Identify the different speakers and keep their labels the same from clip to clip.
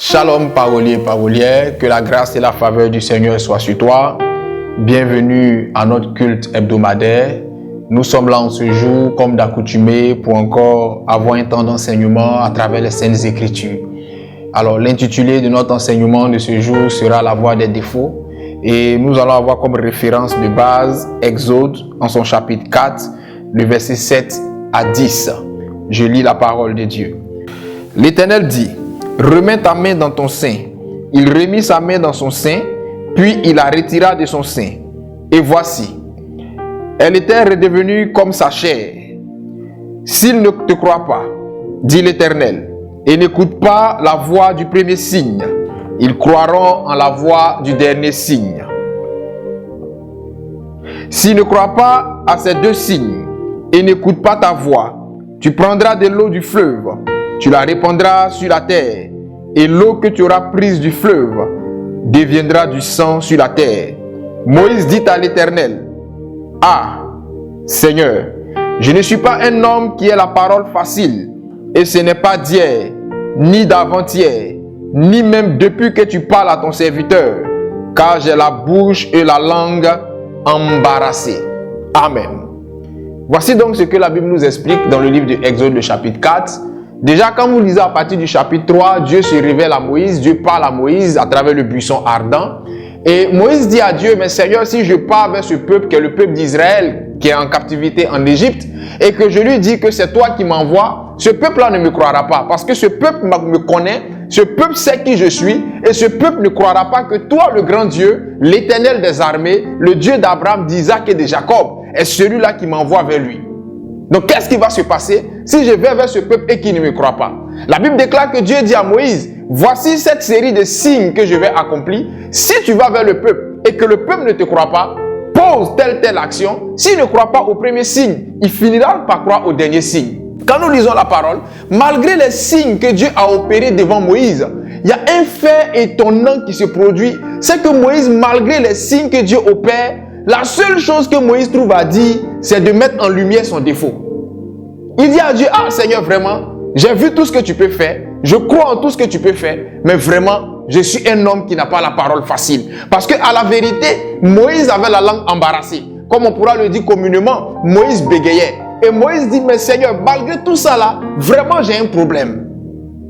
Speaker 1: Shalom parolier, parolière, que la grâce et la faveur du Seigneur soient sur toi. Bienvenue à notre culte hebdomadaire. Nous sommes là en ce jour, comme d'accoutumé, pour encore avoir un temps d'enseignement à travers les Saintes Écritures. Alors, l'intitulé de notre enseignement de ce jour sera la voie des défauts. Et nous allons avoir comme référence de base Exode, en son chapitre 4, le verset 7 à 10. Je lis la parole de Dieu. L'Éternel dit: remets ta main dans ton sein. Il remit sa main dans son sein, puis il la retira de son sein. Et voici, elle était redevenue comme sa chair. S'ils ne te croient pas, dit l'Éternel, et n'écoutent pas la voix du premier signe, ils croiront en la voix du dernier signe. S'ils ne croient pas à ces deux signes et n'écoutent pas ta voix, tu prendras de l'eau du fleuve, tu la répandras sur la terre, et l'eau que tu auras prise du fleuve deviendra du sang sur la terre. Moïse dit à l'Éternel: ah, Seigneur, je ne suis pas un homme qui ait la parole facile, et ce n'est pas d'hier, ni d'avant-hier, ni même depuis que tu parles à ton serviteur, car j'ai la bouche et la langue embarrassées. Amen. Voici donc ce que la Bible nous explique dans le livre de Exode, le chapitre 4. Déjà, quand vous lisez à partir du chapitre 3, Dieu se révèle à Moïse, Dieu parle à Moïse à travers le buisson ardent. Et Moïse dit à Dieu: mais Seigneur, si je pars vers ce peuple qui est le peuple d'Israël, qui est en captivité en Égypte, et que je lui dis que c'est toi qui m'envoies, ce peuple-là ne me croira pas, parce que ce peuple me connaît, ce peuple sait qui je suis, et ce peuple ne croira pas que toi, le grand Dieu, l'Éternel des armées, le Dieu d'Abraham, d'Isaac et de Jacob, est celui-là qui m'envoie vers lui. Donc, qu'est-ce qui va se passer si je vais vers ce peuple et qu'il ne me croit pas? La Bible déclare que Dieu dit à Moïse: voici cette série de signes que je vais accomplir. Si tu vas vers le peuple et que le peuple ne te croit pas, pose telle action. S'il ne croit pas au premier signe, il finira par croire au dernier signe. Quand nous lisons la parole, malgré les signes que Dieu a opérés devant Moïse, il y a un fait étonnant qui se produit. C'est que Moïse, malgré les signes que Dieu opère, la seule chose que Moïse trouve à dire, c'est de mettre en lumière son défaut. Il dit à Dieu: ah Seigneur, vraiment, j'ai vu tout ce que tu peux faire, je crois en tout ce que tu peux faire, mais vraiment, je suis un homme qui n'a pas la parole facile. Parce qu'à la vérité, Moïse avait la langue embarrassée. Comme on pourra le dire communément, Moïse bégayait. Et Moïse dit: mais Seigneur, malgré tout ça là, vraiment j'ai un problème.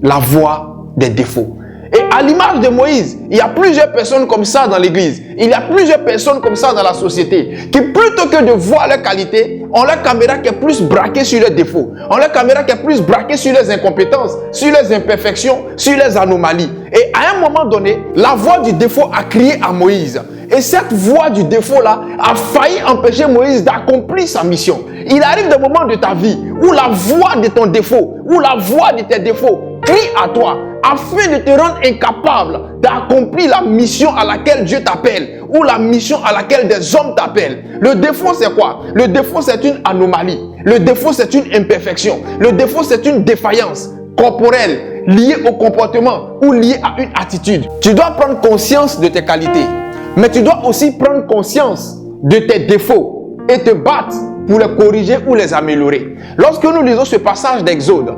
Speaker 1: La voix des défauts. Et à l'image de Moïse, il y a plusieurs personnes comme ça dans l'église. Il y a plusieurs personnes comme ça dans la société qui, plutôt que de voir leurs qualités, ont leur caméra qui est plus braquée sur leurs défauts. Ont leur caméra qui est plus braquée sur leurs incompétences, sur leurs imperfections, sur leurs anomalies. Et à un moment donné, la voix du défaut a crié à Moïse. Et cette voix du défaut-là a failli empêcher Moïse d'accomplir sa mission. Il arrive des moments de ta vie où la voix de ton défaut, où la voix de tes défauts crie à toi afin de te rendre incapable d'accomplir la mission à laquelle Dieu t'appelle ou la mission à laquelle des hommes t'appellent. Le défaut, c'est quoi? Le défaut, c'est une anomalie. Le défaut, c'est une imperfection. Le défaut, c'est une défaillance corporelle liée au comportement ou liée à une attitude. Tu dois prendre conscience de tes qualités, mais tu dois aussi prendre conscience de tes défauts et te battre pour les corriger ou les améliorer. Lorsque nous lisons ce passage d'Exode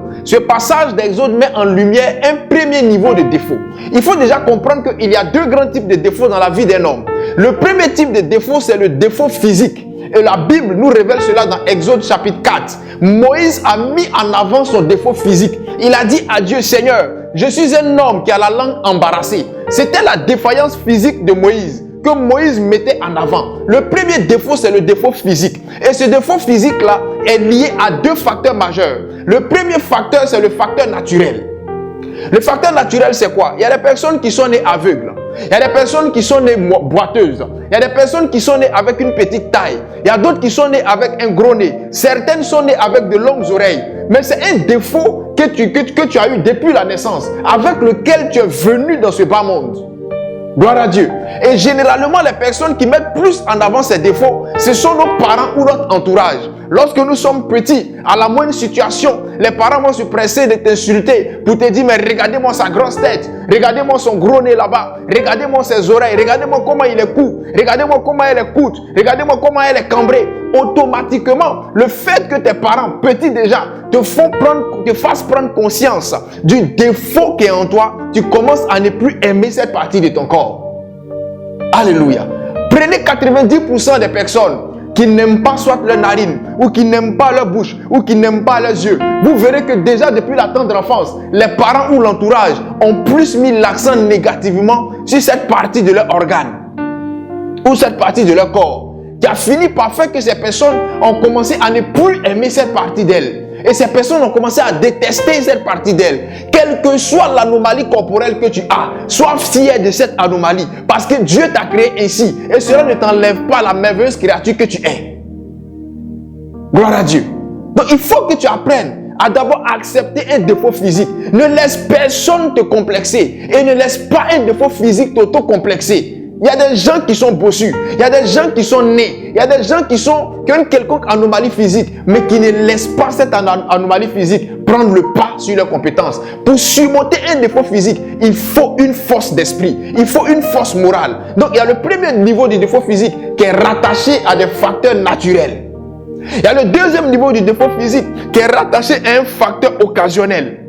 Speaker 1: met en lumière un premier niveau de défaut. Il faut déjà comprendre qu'il y a deux grands types de défauts dans la vie d'un homme. Le premier type de défaut, c'est le défaut physique. Et la Bible nous révèle cela dans Exode chapitre 4. Moïse a mis en avant son défaut physique. Il a dit à Dieu: Seigneur, je suis un homme qui a la langue embarrassée. C'était la défaillance physique de Moïse que Moïse mettait en avant. Le premier défaut, c'est le défaut physique. Et ce défaut physique-là est lié à deux facteurs majeurs. Le premier facteur, c'est le facteur naturel. Le facteur naturel, c'est quoi? Il y a des personnes qui sont nées aveugles. Il y a des personnes qui sont nées boiteuses. Il y a des personnes qui sont nées avec une petite taille. Il y a d'autres qui sont nées avec un gros nez. Certaines sont nées avec de longues oreilles. Mais c'est un défaut que tu as eu depuis la naissance, avec lequel tu es venu dans ce bas monde. Gloire à Dieu. Et généralement, les personnes qui mettent plus en avant ces défauts, ce sont nos parents ou notre entourage. Lorsque nous sommes petits, à la moindre situation, les parents vont se presser de t'insulter pour te dire: mais regardez-moi sa grosse tête, regardez-moi son gros nez là-bas, regardez-moi ses oreilles, regardez-moi comment il est court, regardez-moi comment elle est courte, regardez-moi comment elle est cambrée. Automatiquement, le fait que tes parents, petits déjà, te fassent prendre conscience du défaut qui est en toi, tu commences à ne plus aimer cette partie de ton corps. Alléluia. Prenez 90% des personnes qui n'aiment pas soit leur narine, ou qui n'aiment pas leur bouche, ou qui n'aiment pas leurs yeux. Vous verrez que déjà depuis la tendre enfance, les parents ou l'entourage ont plus mis l'accent négativement sur cette partie de leur organe, ou cette partie de leur corps, qui a fini par faire que ces personnes ont commencé à ne plus aimer cette partie d'elles. Et ces personnes ont commencé à détester cette partie d'elles. Quelle que soit l'anomalie corporelle que tu as, sois fier de cette anomalie. Parce que Dieu t'a créé ainsi. Et cela ne t'enlève pas la merveilleuse créature que tu es. Gloire à Dieu. Donc il faut que tu apprennes à d'abord accepter un défaut physique. Ne laisse personne te complexer. Et ne laisse pas un défaut physique t'auto-complexer. Il y a des gens qui sont bossus, il y a des gens qui sont nés, il y a des gens qui ont une quelconque anomalie physique, mais qui ne laissent pas cette anomalie physique prendre le pas sur leurs compétences. Pour surmonter un défaut physique, il faut une force d'esprit, il faut une force morale. Donc il y a le premier niveau du défaut physique qui est rattaché à des facteurs naturels. Il y a le deuxième niveau du défaut physique qui est rattaché à un facteur occasionnel.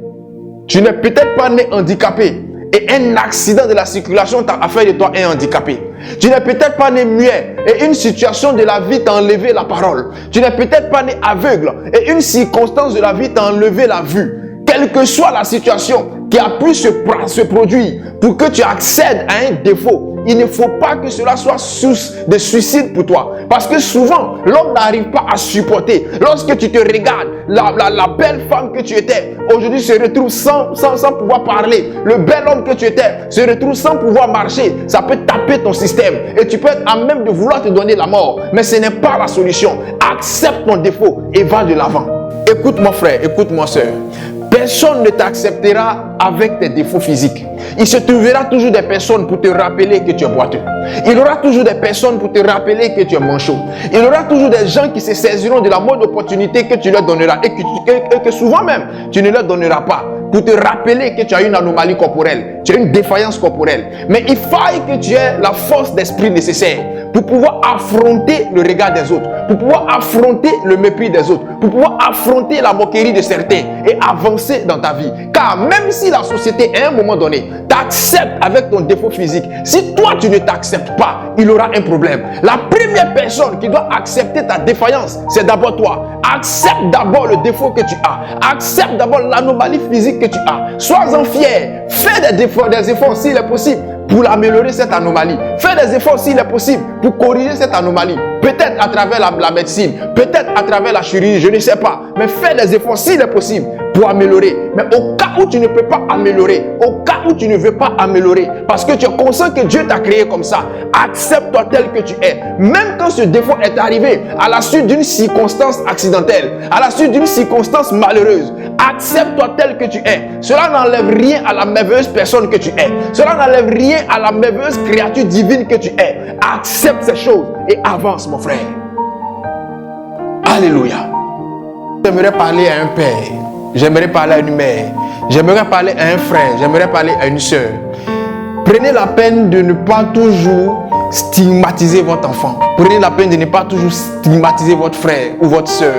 Speaker 1: Tu n'es peut-être pas né handicapé, et un accident de la circulation t'a fait de toi un handicapé. Tu n'es peut-être pas né muet et une situation de la vie t'a enlevé la parole. Tu n'es peut-être pas né aveugle et une circonstance de la vie t'a enlevé la vue. Quelle que soit la situation qui a pu se produire pour que tu accèdes à un défaut, il ne faut pas que cela soit source de suicide pour toi. Parce que souvent, l'homme n'arrive pas à supporter. Lorsque tu te regardes, la belle femme que tu étais, aujourd'hui se retrouve sans pouvoir parler. Le bel homme que tu étais se retrouve sans pouvoir marcher. Ça peut taper ton système. Et tu peux être à même de vouloir te donner la mort. Mais ce n'est pas la solution. Accepte ton défaut et va de l'avant. Écoute mon frère, écoute ma soeur. Personne ne t'acceptera avec tes défauts physiques. Il se trouvera toujours des personnes pour te rappeler que tu es boiteux. Il y aura toujours des personnes pour te rappeler que tu es manchot. Il y aura toujours des gens qui se saisiront de la mode opportunité que tu leur donneras et que souvent même tu ne leur donneras pas, pour te rappeler que tu as une anomalie corporelle, tu as une défaillance corporelle. Mais il faille que tu aies la force d'esprit nécessaire pour pouvoir affronter le regard des autres, pour pouvoir affronter le mépris des autres, pour pouvoir affronter la moquerie de certains et avancer dans ta vie. Car même si la société, à un moment donné, t'accepte avec ton défaut physique, si toi tu ne t'acceptes pas, il aura un problème. La première personne qui doit accepter ta défaillance, c'est d'abord toi. Accepte d'abord le défaut que tu as. Accepte d'abord l'anomalie physique que tu as. Sois-en fier. Fais des efforts s'il est possible pour améliorer cette anomalie. Fais des efforts s'il est possible pour corriger cette anomalie. Peut-être à travers la médecine, peut-être à travers la chirurgie, je ne sais pas. Mais fais des efforts s'il est possible pour améliorer. Mais au cas où tu ne peux pas améliorer, au cas où tu ne veux pas améliorer, parce que tu es conscient que Dieu t'a créé comme ça, accepte-toi tel que tu es. Même quand ce défaut est arrivé à la suite d'une circonstance accidentelle, à la suite d'une circonstance malheureuse, accepte-toi tel que tu es. Cela n'enlève rien à la merveilleuse personne que tu es. Cela n'enlève rien à la merveilleuse créature divine que tu es. Accepte ces choses et avance, mon frère. Alléluia. J'aimerais parler à un père. J'aimerais parler à une mère. J'aimerais parler à un frère. J'aimerais parler à une soeur. Prenez la peine de ne pas toujours stigmatiser votre enfant. Prenez la peine de ne pas toujours stigmatiser votre frère ou votre soeur.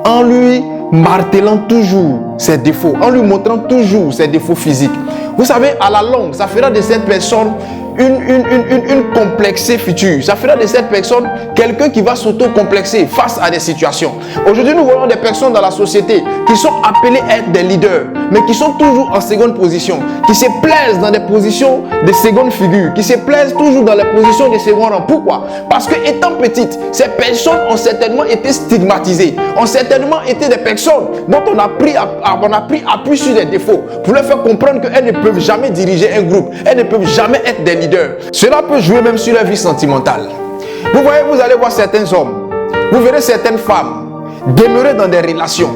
Speaker 1: En lui martelant toujours ses défauts. En lui montrant toujours ses défauts physiques. Vous savez, à la longue, ça fera de cette personne une complexée future. Ça fera de cette personne quelqu'un qui va s'auto-complexer face à des situations. Aujourd'hui, nous voyons des personnes dans la société qui sont appelées à être des leaders, mais qui sont toujours en seconde position, qui se plaisent dans des positions de seconde figure, qui se plaisent toujours dans les positions de second rang. Pourquoi? Parce que étant petites, ces personnes ont certainement été stigmatisées, ont certainement été des personnes dont on a pris appui sur des défauts pour leur faire comprendre qu'elles ne peuvent jamais diriger un groupe, elles ne peuvent jamais être des leaders. Cela peut jouer même sur la vie sentimentale. Vous voyez, vous allez voir certains hommes, vous verrez certaines femmes demeurer dans des relations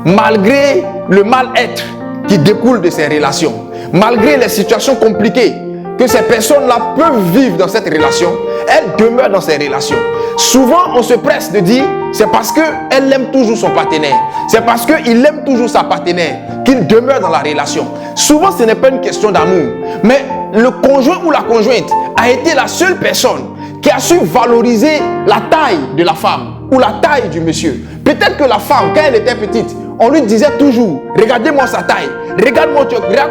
Speaker 1: malgré le mal-être qui découle de ces relations, malgré les situations compliquées que ces personnes-là peuvent vivre dans cette relation, elles demeurent dans ces relations. Souvent, on se presse de dire, c'est parce qu'elle aime toujours son partenaire, c'est parce qu'il aime toujours sa partenaire qu'il demeure dans la relation. Souvent, ce n'est pas une question d'amour, mais le conjoint ou la conjointe a été la seule personne qui a su valoriser la taille de la femme ou la taille du monsieur. Peut-être que la femme, quand elle était petite, on lui disait toujours, regardez-moi sa taille, regarde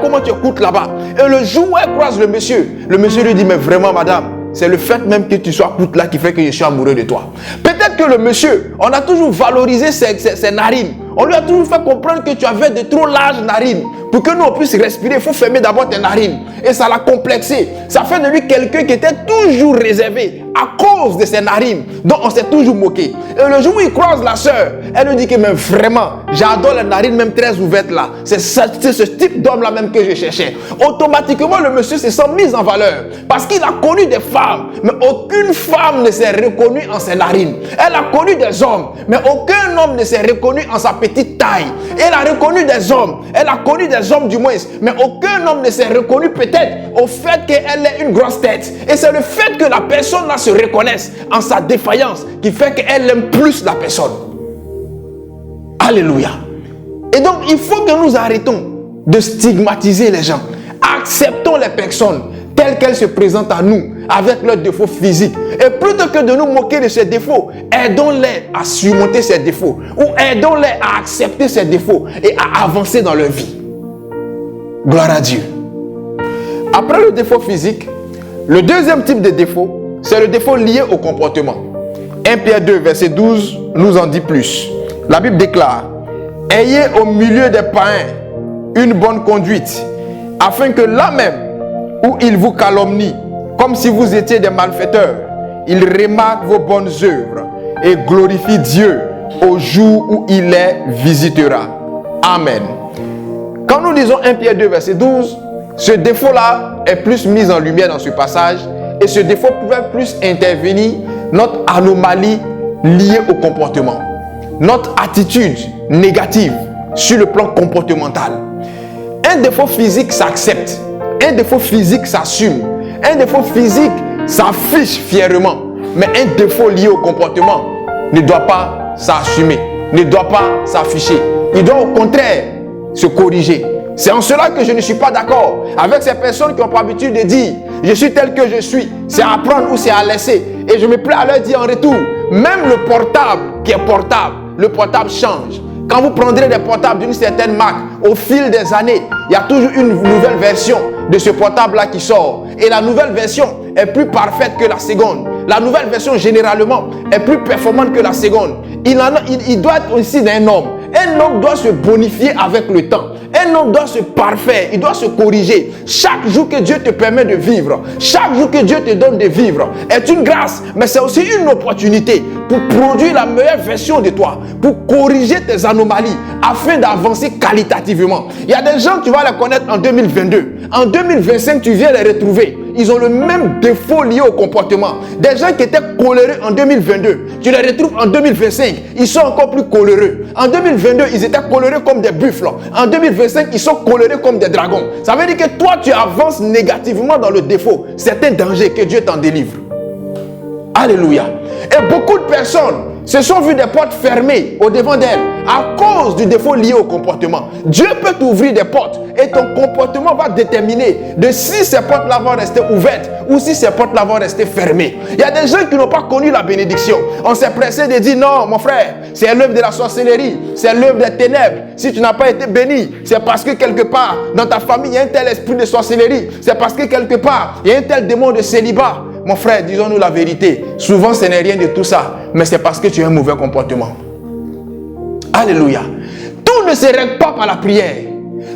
Speaker 1: comment tu écoutes là-bas. Et le jour où elle croise le monsieur lui dit, mais vraiment madame, c'est le fait même que tu sois coûte là qui fait que je suis amoureux de toi. Peut-être que le monsieur, on a toujours valorisé ses narines. On lui a toujours fait comprendre que tu avais de trop larges narines. Pour que nous on puisse respirer, il faut fermer d'abord tes narines. Et ça l'a complexé. Ça fait de lui quelqu'un qui était toujours réservé à cause de ses narines, dont on s'est toujours moqué. Et le jour où il croise la sœur, elle lui dit que même vraiment, j'adore les narines même très ouvertes là. C'est ce type d'homme là même que je cherchais. Automatiquement, le monsieur se sent mis en valeur. Parce qu'il a connu des femmes, mais aucune femme ne s'est reconnue en ses narines. Elle a connu des hommes, mais aucun homme ne s'est reconnu en sa petite taille. Elle a reconnu des hommes, elle a connu des hommes du moins, mais aucun homme ne s'est reconnu peut-être au fait qu'elle ait une grosse tête. Et c'est le fait que la personne là se reconnaisse en sa défaillance qui fait qu'elle aime plus la personne. Alléluia. Et donc il faut que nous arrêtons de stigmatiser les gens. Acceptons les personnes telles qu'elles se présentent à nous avec leurs défauts physiques. Et plutôt que de nous moquer de ces défauts, aidons-les à surmonter ces défauts ou aidons-les à accepter ces défauts et à avancer dans leur vie. Gloire à Dieu. Après le défaut physique, le deuxième type de défaut, c'est le défaut lié au comportement. 1 Pierre 2, verset 12 nous en dit plus. La Bible déclare, « Ayez au milieu des païens une bonne conduite, afin que là même où ils vous calomnient, comme si vous étiez des malfaiteurs, ils remarquent vos bonnes œuvres et glorifient Dieu au jour où il les visitera. » Amen. Quand nous lisons 1 Pierre 2, verset 12, ce défaut-là est plus mis en lumière dans ce passage et ce défaut pouvait plus intervenir notre anomalie liée au comportement, notre attitude négative sur le plan comportemental. Un défaut physique s'accepte, un défaut physique s'assume, un défaut physique s'affiche fièrement, mais un défaut lié au comportement ne doit pas s'assumer, ne doit pas s'afficher. Il doit au contraire se corriger. C'est en cela que je ne suis pas d'accord avec ces personnes qui ont pour habitude de dire « Je suis tel que je suis, c'est à prendre ou c'est à laisser ». Et je me plais à leur dire en retour, même le portable qui est portable, le portable change. Quand vous prendrez des portables d'une certaine marque, au fil des années, il y a toujours une nouvelle version de ce portable-là qui sort. Et la nouvelle version est plus parfaite que la seconde. La nouvelle version, généralement, est plus performante que la seconde. Il doit être aussi d'un homme. Un homme doit se bonifier avec le temps. Un homme doit se parfaire, il doit se corriger. Chaque jour que Dieu te permet de vivre, chaque jour que Dieu te donne de vivre, est une grâce, mais c'est aussi une opportunité pour produire la meilleure version de toi, pour corriger tes anomalies, afin d'avancer qualitativement. Il y a des gens, tu vas les connaître en 2022. En 2025, tu viens les retrouver. Ils ont le même défaut lié au comportement. Des gens qui étaient coléreux en 2022, tu les retrouves en 2025, ils sont encore plus coléreux. En 2022, ils étaient coléreux comme des buffles. En 2025, ils sont coléreux comme des dragons. Ça veut dire que toi, tu avances négativement dans le défaut. C'est un danger, que Dieu t'en délivre. Alléluia. Et beaucoup de personnes se sont vues des portes fermées au devant d'elles à cause du défaut lié au comportement. Dieu peut t'ouvrir des portes et ton comportement va déterminer de si ces portes-là vont rester ouvertes ou si ces portes-là vont rester fermées. Il y a des gens qui n'ont pas connu la bénédiction. On s'est pressé de dire non, mon frère, c'est l'œuvre de la sorcellerie, c'est l'œuvre des ténèbres. Si tu n'as pas été béni, c'est parce que quelque part dans ta famille il y a un tel esprit de sorcellerie. C'est parce que quelque part il y a un tel démon de célibat. Mon frère, disons-nous la vérité. Souvent, ce n'est rien de tout ça, mais c'est parce que tu as un mauvais comportement. Alléluia. Tout ne se règle pas par la prière.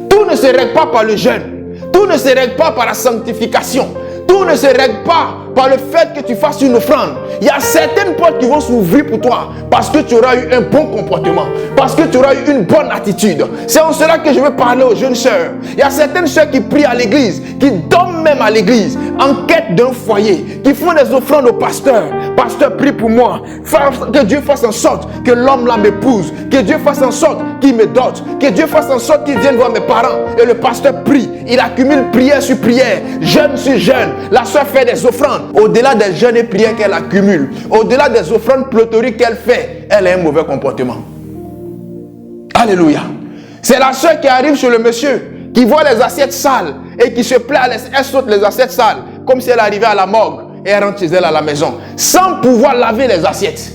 Speaker 1: Tout ne se règle pas par le jeûne. Tout ne se règle pas par la sanctification. Tout ne se règle pas par le fait que tu fasses une offrande. Il y a certaines portes qui vont s'ouvrir pour toi parce que tu auras eu un bon comportement, parce que tu auras eu une bonne attitude. C'est en cela que je veux parler aux jeunes sœurs. Il y a certaines sœurs qui prient à l'église, qui dorment même à l'église, en quête d'un foyer, qui font des offrandes au pasteur. Pasteur, prie pour moi. Que Dieu fasse en sorte que l'homme là m'épouse. Que Dieu fasse en sorte qu'il me dote. Que Dieu fasse en sorte qu'il vienne voir mes parents. Et le pasteur prie. Il accumule prière sur prière, jeûne sur jeûne. La sœur fait des offrandes. Au-delà des jeûnes et prières qu'elle accumule, au-delà des offrandes pléthoriques qu'elle fait, elle a un mauvais comportement. Alléluia. C'est la sœur qui arrive chez le monsieur, qui voit les assiettes sales et qui se plaît, elle saute les assiettes sales, comme si elle arrivait à la morgue et elle rentre chez elle à la maison, sans pouvoir laver les assiettes.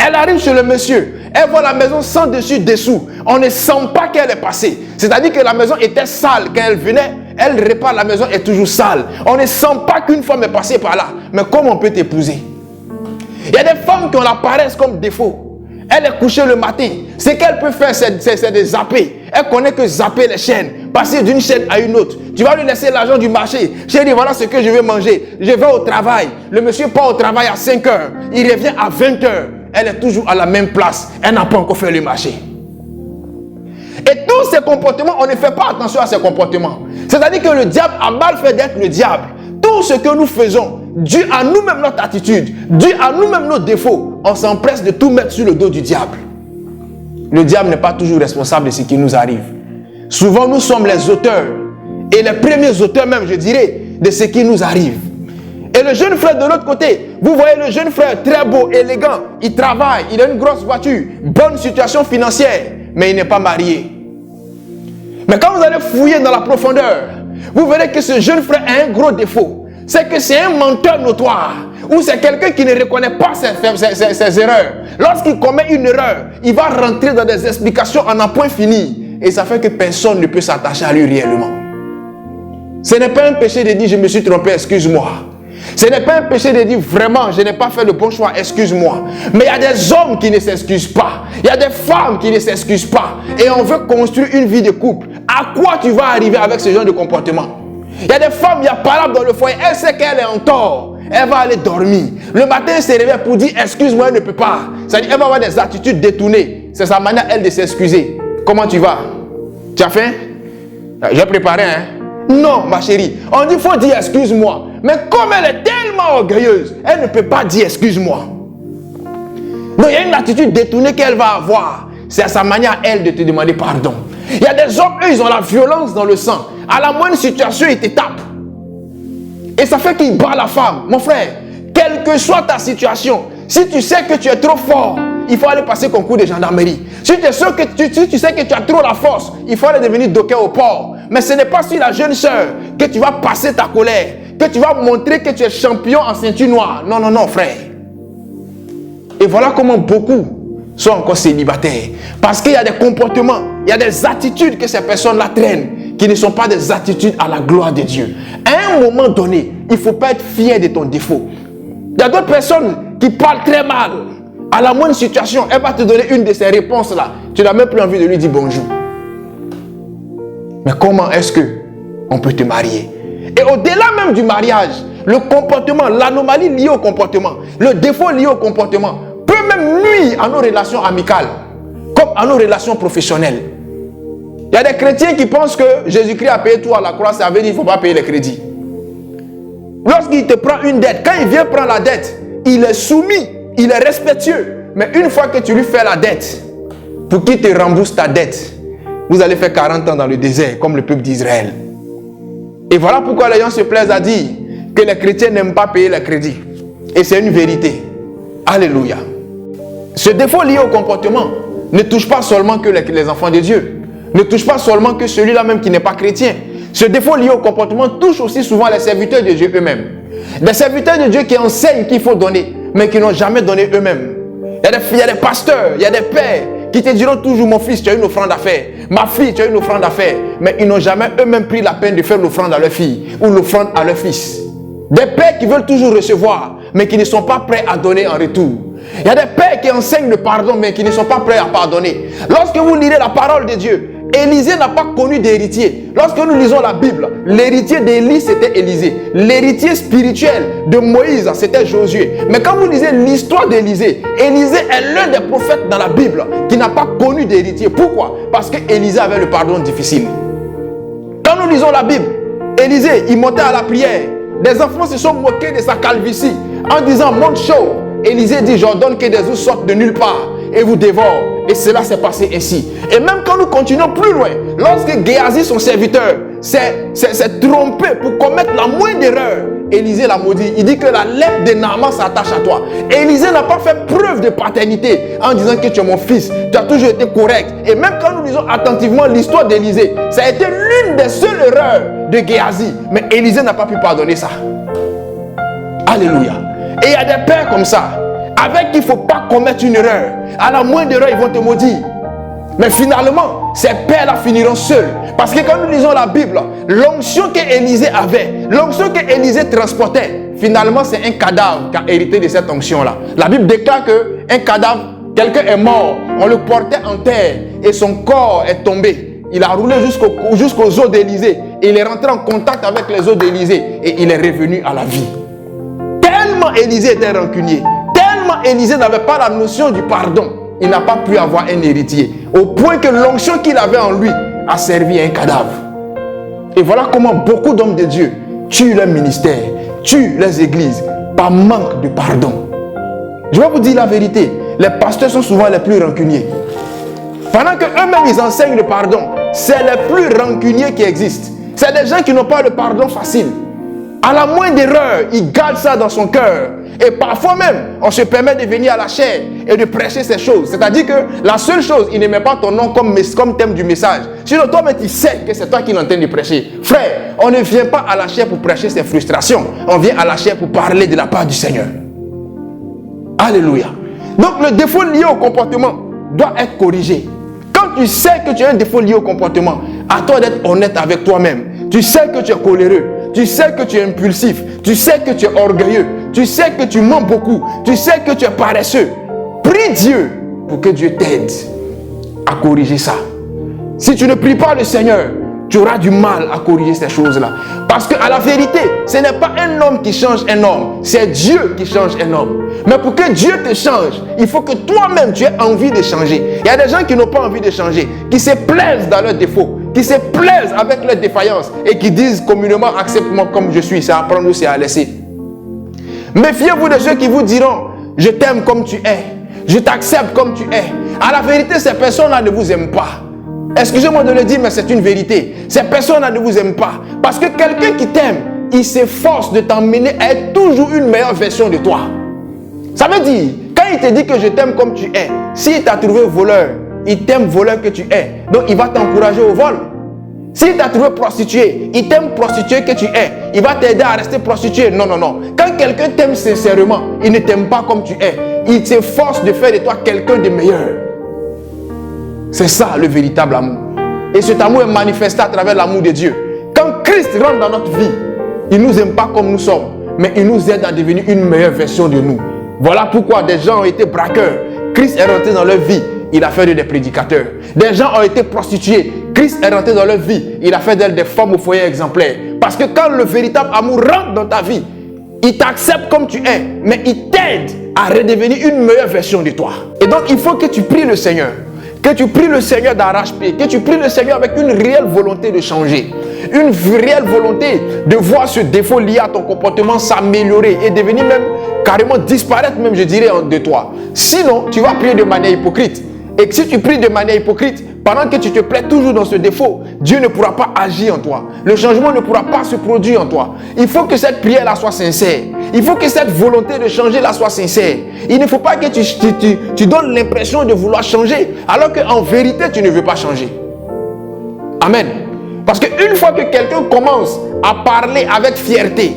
Speaker 1: Elle arrive chez le monsieur, elle voit la maison sans dessus dessous. On ne sent pas qu'elle est passée. C'est-à-dire que la maison était sale quand elle venait. Elle répare, la maison est toujours sale. On ne sent pas qu'une femme est passée par là. Mais comment on peut t'épouser? Il y a des femmes qui ont la paresse comme défaut. Elle est couchée le matin. Ce qu'elle peut faire, c'est de zapper. Elle connaît que zapper les chaînes. Passer d'une chaîne à une autre. Tu vas lui laisser l'argent du marché. Chérie, voilà ce que je vais manger. Je vais au travail. Le monsieur part au travail à 5 heures. Il revient à 20 heures. Elle est toujours à la même place. Elle n'a pas encore fait le marché. Et tous ces comportements, on ne fait pas attention à ces comportements. C'est-à-dire que le diable a mal fait d'être le diable. Tout ce que nous faisons, dû à nous-mêmes notre attitude, dû à nous-mêmes nos défauts, on s'empresse de tout mettre sur le dos du diable. Le diable n'est pas toujours responsable de ce qui nous arrive. Souvent, nous sommes les auteurs, et les premiers auteurs même, je dirais, de ce qui nous arrive. Et le jeune frère de l'autre côté, vous voyez le jeune frère très beau, élégant, il travaille, il a une grosse voiture, bonne situation financière, mais il n'est pas marié. Mais quand vous allez fouiller dans la profondeur, vous verrez que ce jeune frère a un gros défaut. C'est que c'est un menteur notoire, ou c'est quelqu'un qui ne reconnaît pas ses erreurs. Lorsqu'il commet une erreur, il va rentrer dans des explications en un point fini. Et ça fait que personne ne peut s'attacher à lui réellement. Ce n'est pas un péché de dire je me suis trompé, excuse-moi. Ce n'est pas un péché de dire vraiment je n'ai pas fait le bon choix, excuse-moi. Mais il y a des hommes qui ne s'excusent pas. Il y a des femmes qui ne s'excusent pas. Et on veut construire une vie de couple. À quoi tu vas arriver avec ce genre de comportement? Il y a des femmes, il y a parole dans le foyer. Elle sait qu'elle est en tort. Elle va aller dormir. Le matin, elle se réveille pour dire excuse-moi, elle ne peut pas. C'est-à-dire qu'elle va avoir des attitudes détournées. C'est sa manière, elle, de s'excuser. Comment tu vas? Tu as faim? J'ai préparé, hein? Non, ma chérie. On dit, il faut dire excuse-moi. Mais comme elle est tellement orgueilleuse, elle ne peut pas dire excuse-moi. Donc, il y a une attitude détournée qu'elle va avoir. C'est à sa manière, elle, de te demander pardon. Il y a des hommes, eux, ils ont la violence dans le sang. À la moindre situation, ils te tapent. Et ça fait qu'ils battent la femme. Mon frère, quelle que soit ta situation, si tu sais que tu es trop fort, il faut aller passer concours de gendarmerie. Si tu sais que tu as trop la force, il faut aller devenir docker au port. Mais ce n'est pas sur la jeune sœur que tu vas passer ta colère, que tu vas montrer que tu es champion en ceinture noire. Non, non, non, frère. Et voilà comment beaucoup sont encore célibataires. Parce qu'il y a des comportements, il y a des attitudes que ces personnes-là traînent, qui ne sont pas des attitudes à la gloire de Dieu. À un moment donné, il ne faut pas être fier de ton défaut. Il y a d'autres personnes qui parlent très mal. À la moindre situation, elle va te donner une de ces réponses-là. Tu n'as même plus envie de lui dire bonjour. Mais comment est-ce qu'on peut te marier? Et au-delà même du mariage, le comportement, l'anomalie liée au comportement, le défaut lié au comportement, peut même nuire à nos relations amicales, comme à nos relations professionnelles. Il y a des chrétiens qui pensent que Jésus-Christ a payé tout à la croix, ça veut dire qu'il ne faut pas payer les crédits. Lorsqu'il te prend une dette, quand il vient prendre la dette, il est soumis, il est respectueux. Mais une fois que tu lui fais la dette, pour qu'il te rembourse ta dette, vous allez faire 40 ans dans le désert, comme le peuple d'Israël. Et voilà pourquoi les gens se plaisent à dire que les chrétiens n'aiment pas payer les crédits. Et c'est une vérité. Alléluia. Ce défaut lié au comportement ne touche pas seulement que les enfants de Dieu. Ne touche pas seulement que celui-là même qui n'est pas chrétien. Ce défaut lié au comportement touche aussi souvent les serviteurs de Dieu eux-mêmes. Des serviteurs de Dieu qui enseignent qu'il faut donner, mais qui n'ont jamais donné eux-mêmes. Il y a des pasteurs, il y a des pères qui te diront toujours, mon fils, tu as une offrande à faire. Ma fille, tu as une offrande à faire. Mais ils n'ont jamais eux-mêmes pris la peine de faire l'offrande à leur fille ou l'offrande à leur fils. Des pères qui veulent toujours recevoir, mais qui ne sont pas prêts à donner en retour. Il y a des pères qui enseignent le pardon, mais qui ne sont pas prêts à pardonner. Lorsque vous lirez la parole de Dieu, Élisée n'a pas connu d'héritier. Lorsque nous lisons la Bible, l'héritier d'Élie, c'était Élisée. L'héritier spirituel de Moïse, c'était Josué. Mais quand vous lisez l'histoire d'Élisée, Élisée est l'un des prophètes dans la Bible qui n'a pas connu d'héritier. Pourquoi? Parce que Élisée avait le pardon difficile. Quand nous lisons la Bible, Élisée, il montait à la prière. Des enfants se sont moqués de sa calvitie en disant, monte chaud. Élisée dit, j'ordonne que des eaux sortent de nulle part et vous dévorent. Et cela s'est passé ainsi. Et même quand nous continuons plus loin, lorsque Géasi, son serviteur, s'est trompé pour commettre la moindre erreur, Élisée l'a maudit. Il dit que la lèpre de Naaman s'attache à toi. Élisée n'a pas fait preuve de paternité en disant que tu es mon fils. Tu as toujours été correct. Et même quand nous lisons attentivement l'histoire d'Élisée, ça a été l'une des seules erreurs de Géasi. Mais Élisée n'a pas pu pardonner ça. Alléluia. Et il y a des pères comme ça, avec qui il ne faut pas commettre une erreur. À la moindre erreur, ils vont te maudire. Mais finalement, ces pères-là finiront seuls. Parce que quand nous lisons la Bible, l'onction qu'Élisée avait, l'onction qu'Élisée transportait, finalement, c'est un cadavre qui a hérité de cette onction-là. La Bible déclare qu'un cadavre, quelqu'un est mort, on le portait en terre et son corps est tombé. Il a roulé jusqu'aux os d'Élisée. Et il est rentré en contact avec les os d'Élisée et il est revenu à la vie. Tellement Élisée était rancunier, tellement Élisée n'avait pas la notion du pardon, il n'a pas pu avoir un héritier. Au point que l'onction qu'il avait en lui a servi à un cadavre. Et voilà comment beaucoup d'hommes de Dieu tuent leur ministère, tuent les églises par manque de pardon. Je vais vous dire la vérité, les pasteurs sont souvent les plus rancuniers. Pendant qu'eux-mêmes ils enseignent le pardon, c'est les plus rancuniers qui existent. C'est des gens qui n'ont pas le pardon facile. À la moindre erreur, il garde ça dans son cœur. Et parfois même, on se permet de venir à la chair et de prêcher ces choses. C'est-à-dire que la seule chose, il ne met pas ton nom comme thème du message. Sinon, toi-même, tu sais que c'est toi qui es en train de prêcher. Frère, on ne vient pas à la chair pour prêcher ses frustrations. On vient à la chair pour parler de la part du Seigneur. Alléluia. Donc, le défaut lié au comportement doit être corrigé. Quand tu sais que tu as un défaut lié au comportement, à toi d'être honnête avec toi-même. Tu sais que tu es coléreux. Tu sais que tu es impulsif, tu sais que tu es orgueilleux, tu sais que tu mens beaucoup, tu sais que tu es paresseux. Prie Dieu pour que Dieu t'aide à corriger ça. Si tu ne pries pas le Seigneur, tu auras du mal à corriger ces choses-là. Parce qu'à la vérité, ce n'est pas un homme qui change un homme, c'est Dieu qui change un homme. Mais pour que Dieu te change, il faut que toi-même tu aies envie de changer. Il y a des gens qui n'ont pas envie de changer, qui se plaisent dans leurs défauts, qui se plaisent avec leurs défaillances et qui disent communément « accepte-moi comme je suis, c'est à prendre ou c'est à laisser ». Méfiez-vous de ceux qui vous diront « je t'aime comme tu es, je t'accepte comme tu es ». À la vérité, ces personnes-là ne vous aiment pas. Excusez-moi de le dire, mais c'est une vérité. Ces personnes-là ne vous aiment pas. Parce que quelqu'un qui t'aime, il s'efforce de t'emmener à être toujours une meilleure version de toi. Ça veut dire, quand il te dit que je t'aime comme tu es, s'il t'a trouvé voleur, il t'aime voleur que tu es. Donc il va t'encourager au vol. S'il t'a trouvé prostituée, il t'aime prostituée que tu es. Il va t'aider à rester prostituée. Non, non, non. Quand quelqu'un t'aime sincèrement, il ne t'aime pas comme tu es. Il s'efforce de faire de toi quelqu'un de meilleur. C'est ça le véritable amour. Et cet amour est manifesté à travers l'amour de Dieu. Quand Christ rentre dans notre vie, il ne nous aime pas comme nous sommes, mais il nous aide à devenir une meilleure version de nous. Voilà pourquoi des gens ont été braqueurs. Christ est rentré dans leur vie. Il a fait d'eux des prédicateurs. Des gens ont été prostitués. Christ est rentré dans leur vie. Il a fait d'elles des femmes au foyer exemplaires. Parce que quand le véritable amour rentre dans ta vie, il t'accepte comme tu es, mais il t'aide à redevenir une meilleure version de toi. Et donc, il faut que tu pries le Seigneur. Que tu pries le Seigneur d'arrache-pied. Que tu pries le Seigneur avec une réelle volonté de changer. Une réelle volonté de voir ce défaut lié à ton comportement s'améliorer et devenir même carrément disparaître même, je dirais, de toi. Sinon, tu vas prier de manière hypocrite. Et si tu pries de manière hypocrite, pendant que tu te plais toujours dans ce défaut, Dieu ne pourra pas agir en toi. Le changement ne pourra pas se produire en toi. Il faut que cette prière-là soit sincère. Il faut que cette volonté de changer-là soit sincère. Il ne faut pas que tu donnes l'impression de vouloir changer, alors qu'en vérité, tu ne veux pas changer. Amen. Parce qu'une fois que quelqu'un commence à parler avec fierté,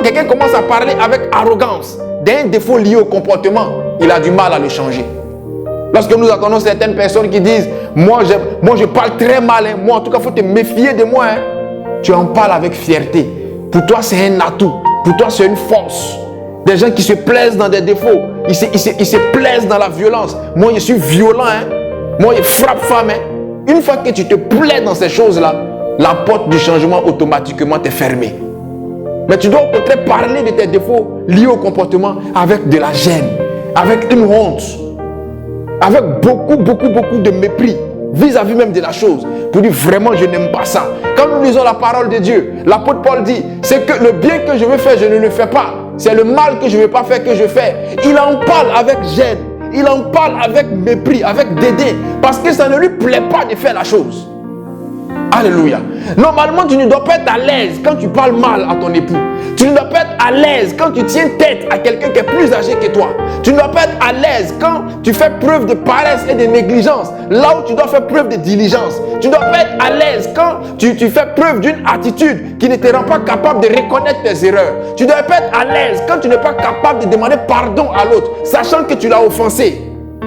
Speaker 1: quelqu'un commence à parler avec arrogance d'un défaut lié au comportement, il a du mal à le changer. Lorsque nous entendons certaines personnes qui disent « Moi, je parle très mal, hein. Moi, en tout cas, il faut te méfier de moi. Hein. » Tu en parles avec fierté. Pour toi, c'est un atout. Pour toi, c'est une force. Des gens qui se plaisent dans des défauts. Ils se plaisent dans la violence. Moi, je suis violent. Hein. Moi, je frappe femme. Hein. Une fois que tu te plais dans ces choses-là, la porte du changement automatiquement t'est fermée. Mais tu dois au contraire parler de tes défauts liés au comportement avec de la gêne, avec une honte, avec beaucoup de mépris vis-à-vis même de la chose, pour dire vraiment je n'aime pas ça. Quand nous lisons la parole de Dieu, l'apôtre Paul dit, c'est que le bien que je veux faire, je ne le fais pas. C'est le mal que je ne veux pas faire que je fais. Il en parle avec gêne, il en parle avec mépris, avec dédain, parce que ça ne lui plaît pas de faire la chose. Alléluia. Normalement, tu ne dois pas être à l'aise quand tu parles mal à ton époux. Tu ne dois pas être à l'aise quand tu tiens tête à quelqu'un qui est plus âgé que toi. Tu ne dois pas être à l'aise quand tu fais preuve de paresse et de négligence, là où tu dois faire preuve de diligence. Tu ne dois pas être à l'aise quand tu fais preuve d'une attitude qui ne te rend pas capable de reconnaître tes erreurs. Tu ne dois pas être à l'aise quand tu n'es pas capable de demander pardon à l'autre, sachant que tu l'as offensé.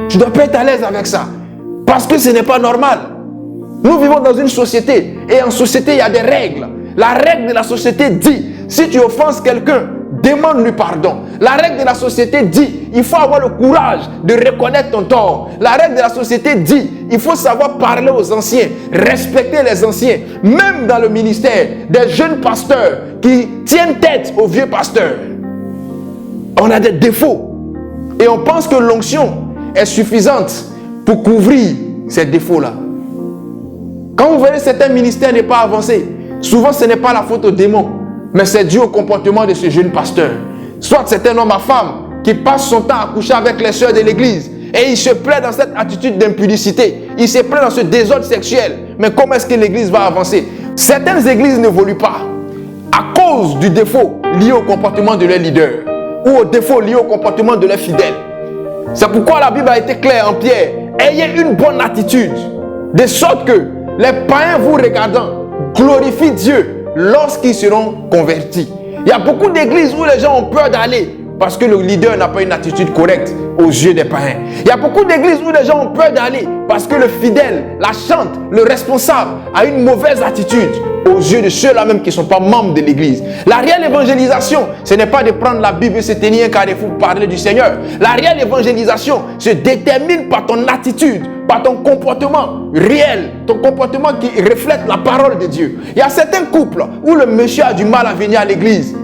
Speaker 1: Tu ne dois pas être à l'aise avec ça, parce que ce n'est pas normal. Nous vivons dans une société, et en société, il y a des règles. La règle de la société dit, si tu offenses quelqu'un, demande-lui pardon. La règle de la société dit, il faut avoir le courage de reconnaître ton tort. La règle de la société dit, il faut savoir parler aux anciens, respecter les anciens. Même dans le ministère, des jeunes pasteurs qui tiennent tête aux vieux pasteurs. On a des défauts. Et on pense que l'onction est suffisante pour couvrir ces défauts-là. Quand vous voyez certains ministères n'est pas avancé, souvent ce n'est pas la faute aux démons, mais c'est dû au comportement de ce jeune pasteur. Soit c'est un homme à femme qui passe son temps à coucher avec les sœurs de l'église et il se plaît dans cette attitude d'impudicité, il se plaît dans ce désordre sexuel. Mais comment est-ce que l'église va avancer? Certaines églises n'évoluent pas à cause du défaut lié au comportement de leurs leaders ou au défaut lié au comportement de leurs fidèles. C'est pourquoi la Bible a été claire en Pierre. Ayez une bonne attitude, de sorte que les païens vous regardant glorifient Dieu lorsqu'ils seront convertis. Il y a beaucoup d'églises où les gens ont peur d'aller parce que le leader n'a pas une attitude correcte aux yeux des païens. Il y a beaucoup d'églises où les gens ont peur d'aller parce que le fidèle, la chante, le responsable a une mauvaise attitude aux yeux de ceux-là même qui ne sont pas membres de l'église. La réelle évangélisation, ce n'est pas de prendre la Bible et se tenir un carrefour pour parler du Seigneur. La réelle évangélisation se détermine par ton attitude, par ton comportement réel, ton comportement qui reflète la parole de Dieu. Il y a certains couples où le monsieur a du mal à venir à l'église,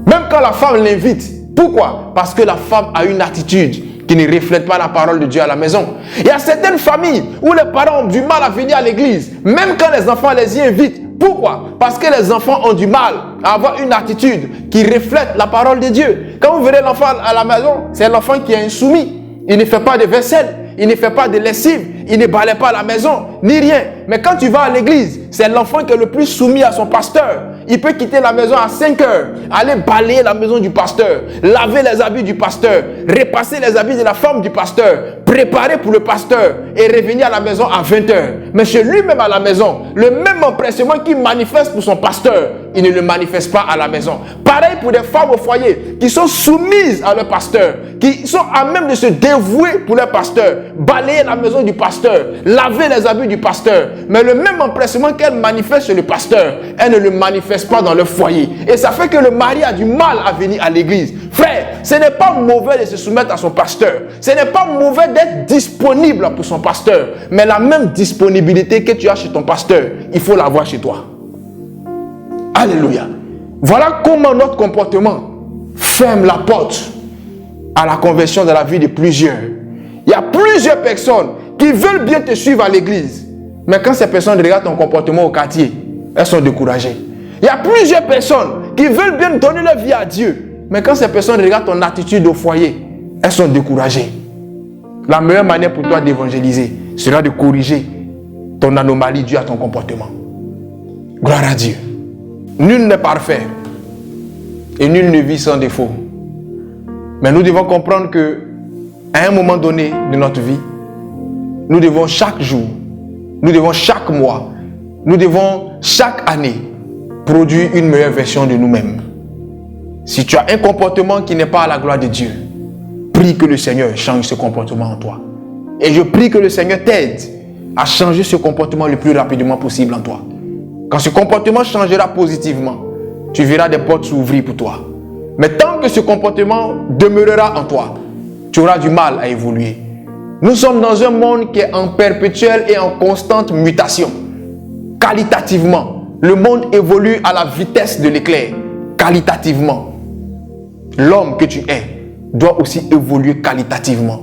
Speaker 1: même quand la femme l'invite. Pourquoi? Parce que la femme a une attitude qui ne reflète pas la parole de Dieu à la maison. Il y a certaines familles où les parents ont du mal à venir à l'église, même quand les enfants les y invitent. Pourquoi? Parce que les enfants ont du mal à avoir une attitude qui reflète la parole de Dieu. Quand vous verrez l'enfant à la maison, c'est l'enfant qui est insoumis. Il ne fait pas de vaisselle, il ne fait pas de lessive, il ne balaie pas la maison, ni rien. Mais quand tu vas à l'église, c'est l'enfant qui est le plus soumis à son pasteur. Il peut quitter la maison à 5 heures, aller balayer la maison du pasteur, laver les habits du pasteur, repasser les habits de la femme du pasteur, préparer pour le pasteur et revenir à la maison à 20 heures. Mais chez lui-même à la maison, le même empressement qu'il manifeste pour son pasteur, il ne le manifeste pas à la maison. Pareil pour des femmes au foyer qui sont soumises à leur pasteur, qui sont à même de se dévouer pour leur pasteur, balayer la maison du pasteur, laver les habits du pasteur. Mais le même empressement qu'elle manifeste chez le pasteur, elle ne le manifeste pas dans le foyer. Et ça fait que le mari a du mal à venir à l'église. Frère, ce n'est pas mauvais de se soumettre à son pasteur. Ce n'est pas mauvais d'être disponible pour son pasteur. Mais la même disponibilité que tu as chez ton pasteur, il faut l'avoir chez toi. Alléluia. Voilà comment notre comportement ferme la porte à la conversion dans la vie de plusieurs. Il y a plusieurs personnes qui veulent bien te suivre à l'église. Mais quand ces personnes regardent ton comportement au quartier, elles sont découragées. Il y a plusieurs personnes qui veulent bien donner leur vie à Dieu. Mais quand ces personnes regardent ton attitude au foyer, elles sont découragées. La meilleure manière pour toi d'évangéliser sera de corriger ton anomalie due à ton comportement. Gloire à Dieu. Nul n'est parfait et nul ne vit sans défaut. Mais nous devons comprendre que à un moment donné de notre vie, nous devons chaque jour, nous devons chaque mois, nous devons chaque année produire une meilleure version de nous-mêmes. Si tu as un comportement qui n'est pas à la gloire de Dieu, prie que le Seigneur change ce comportement en toi. Et je prie que le Seigneur t'aide à changer ce comportement le plus rapidement possible en toi. Quand ce comportement changera positivement, tu verras des portes s'ouvrir pour toi. Mais tant que ce comportement demeurera en toi, tu auras du mal à évoluer. Nous sommes dans un monde qui est en perpétuelle et en constante mutation. Qualitativement, le monde évolue à la vitesse de l'éclair. Qualitativement, l'homme que tu es doit aussi évoluer qualitativement.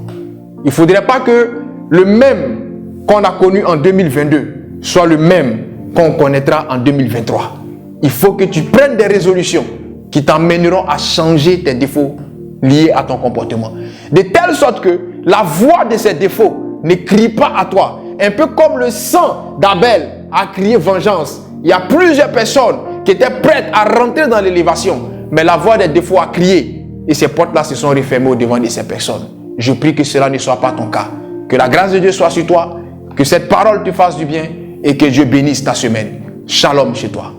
Speaker 1: Il ne faudrait pas que le même qu'on a connu en 2022 soit le même qu'on connaîtra en 2023. Il faut que tu prennes des résolutions qui t'emmèneront à changer tes défauts liés à ton comportement. De telle sorte que la voix de ces défauts ne crie pas à toi. Un peu comme le sang d'Abel a crié vengeance. Il y a plusieurs personnes qui étaient prêtes à rentrer dans l'élévation, mais la voix des défauts a crié et ces portes-là se sont refermées au devant de ces personnes. Je prie que cela ne soit pas ton cas. Que la grâce de Dieu soit sur toi, que cette parole te fasse du bien et que Dieu bénisse ta semaine. Shalom chez toi.